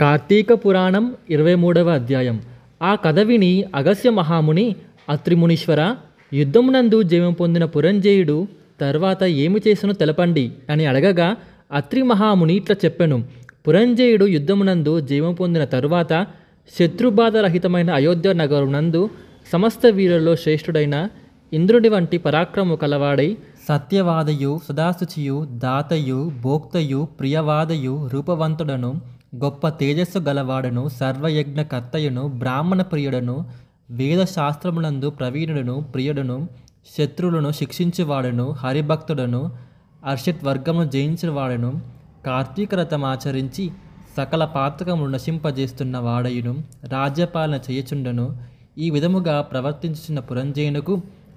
కార్తీక పురాణం 23వ అధ్యాయం. ఆ కథ విని అగస్త్య మహాముని, అత్రిమునీశ్వర, యుద్ధమునందు జయం పొందిన పురంజేయుడు తర్వాత ఏమి చేసనో తెలపండి అని అడగగా, అత్రి మహాముని ఇట్లా చెప్పెను. పురంజేయుడు యుద్ధమునందు జయం పొందిన తరువాత శత్రుబాధరహితమైన అయోధ్య నగరునందు సమస్త వీరులలో శ్రేష్ఠుడైన ఇంద్రుడి వంటి పరాక్రమము కలవాడై, సత్యవాదయు, సదాశుచియు, దాతయు, భోక్తయు, ప్రియవాదయు, రూపవంతుడను, గొప్ప తేజస్సు గలవాడను, సర్వయజ్ఞకర్తయును, బ్రాహ్మణ ప్రియుడను, వేదశాస్త్రములందు ప్రవీణుడను, ప్రియుడను, శత్రువులను శిక్షించువాడను, హరిభక్తుడను, అర్షత్ వర్గమును జయించినవాడను, కార్తీక రథమాచరించి సకల పాతకములు నశింపజేస్తున్న వాడయును, రాజ్యపాలన చేయుచుండను. ఈ విధముగా ప్రవర్తించుచున్న పురంజేయునకు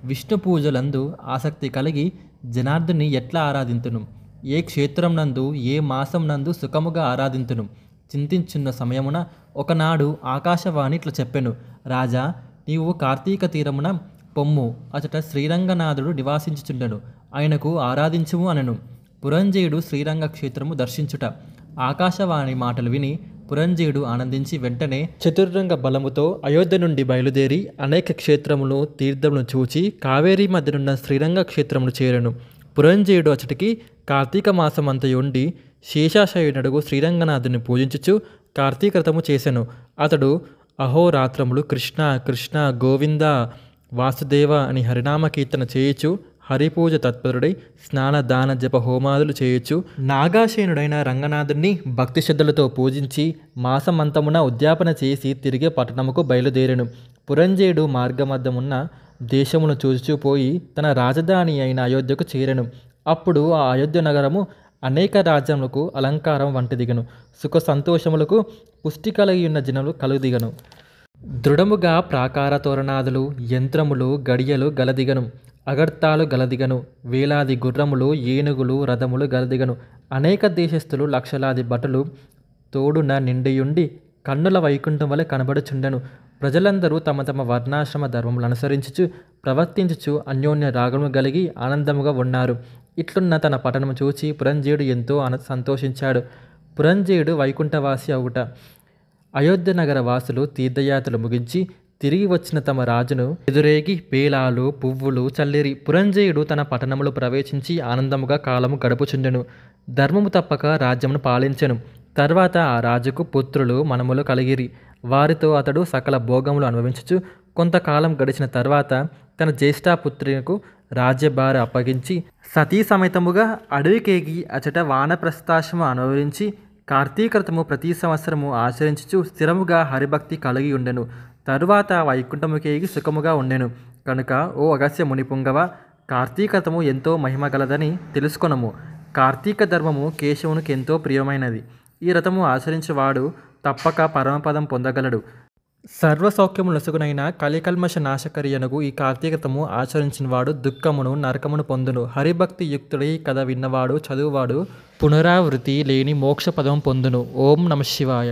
విష్ణు పూజలందు ఆసక్తి కలిగి జనార్దుని ఎట్లా ఆరాధింతును, ఏ క్షేత్రం నందు ఏ మాసం నందు సుఖముగా ఆరాధింతును చింతించున్న సమయమున ఒకనాడు ఆకాశవాణి ఇట్లా చెప్పెను. రాజా, నీవు కార్తీక తీరమున పొమ్ము, అచట శ్రీరంగనాథుడు నివాసించుచుండెను, ఆయనకు ఆరాధించుము అనెను. పురంజేయుడు శ్రీరంగ క్షేత్రము దర్శించుట. ఆకాశవాణి మాటలు విని పురంజేయుడు ఆనందించి వెంటనే చతుర్రంగ బలముతో అయోధ్య నుండి బయలుదేరి అనేక క్షేత్రములు తీర్థమును చూచి కావేరీ మధ్యనున్న శ్రీరంగ క్షేత్రమును చేరెను. పురంజేయుడు అచటికి కార్తీక మాసమంతయుండి శేషాశయునడుగు శ్రీరంగనాథుని పూజించుచు కార్తీక వ్రతము చేసెను. అతడు అహోరాత్రములు కృష్ణ కృష్ణ గోవింద వాసుదేవ అని హరినామ కీర్తన చేయుచు హరిపూజ తత్పరుడై స్నాన దాన జప హోమాదులు చేయొచ్చు నాగాశయనుడైన రంగనాథుని భక్తి శ్రద్ధలతో పూజించి మాసమంతమున ఉద్యాపన చేసి తిరిగే పట్టణముకు బయలుదేరెను. పురంజేయుడు మార్గమధ్యమున్న దేశమును చూచిపోయి తన రాజధాని అయిన అయోధ్యకు చేరెను. అప్పుడు ఆ అయోధ్య నగరము అనేక రాజ్యములకు అలంకారం వంటిదిగను. సుఖ సంతోషములకు పుష్టి కలిగి ఉన్న జనులు కలుదిగను. దృఢముగా ప్రాకార తోరణాదులు, యంత్రములు, గడియలు గలదిగను. అగర్తాలు గలదిగను. వేలాది గుర్రములు, ఏనుగులు, రథములు గలదిగను. అనేక దేశస్థులు, లక్షలాది భటులు తోడున నిండియుండి కన్నుల వైకుంఠం వలె కనబడుచుండెను. ప్రజలందరూ తమ తమ వర్ణాశ్రమ ధర్మములు అనుసరించుచు ప్రవర్తించుచు అన్యోన్య రాగము కలిగి ఆనందముగా ఉన్నారు. ఇట్లున్న తన పట్టణము చూచి పురంజేయుడు ఎంతో సంతోషించాడు. పురంజేయుడు వైకుంఠవాసి అవుట. అయోధ్య నగర వాసులు తీర్థయాత్రలు ముగించి తిరిగి వచ్చిన తమ రాజును ఎదురేగి పేలాలు, పువ్వులు చల్లిరి. పురంజేయుడు తన పట్టణములు ప్రవేశించి ఆనందముగా కాలము గడుపుచుండెను. ధర్మము తప్పక రాజ్యమును పాలించెను. తర్వాత ఆ రాజుకు పుత్రులు, మనములు కలిగిరి. వారితో అతడు సకల భోగములు అనుభవించుచు కొంతకాలం గడిచిన తర్వాత తన జ్యేష్ఠపుత్రునికి రాజ్యభార అప్పగించి సతీ సమేతముగా అడవికేగి అచట వానప్రస్థాశ్రమం అనుభవించి కార్తీక వ్రతము ప్రతి సంవత్సరము ఆచరించుచు స్థిరముగా హరిభక్తి కలిగి ఉండెను. తరువాత వైకుంఠముకేగి సుఖముగా ఉండెను. కనుక ఓ అగస్త్య మునిపుంగవ, కార్తీక వ్రతము ఎంతో మహిమగలదని తెలుసుకొనము. కార్తీక ధర్మము కేశవునికి ఎంతో ప్రియమైనది. ఈ వ్రతము ఆచరించేవాడు తప్పక పరమపదం పొందగలడు. సర్వసౌఖ్యము నొసగునైన కలికల్మష నాశకరియనగు ఈ కార్తీక వ్రతము ఆచరించినవాడు దుఃఖమును నరకమును పొందును. హరిభక్తి యుక్తుడై కథ విన్నవాడు చదువువాడు పునరావృతి లేని మోక్ష పదం పొందును. ఓం నమ శివాయ.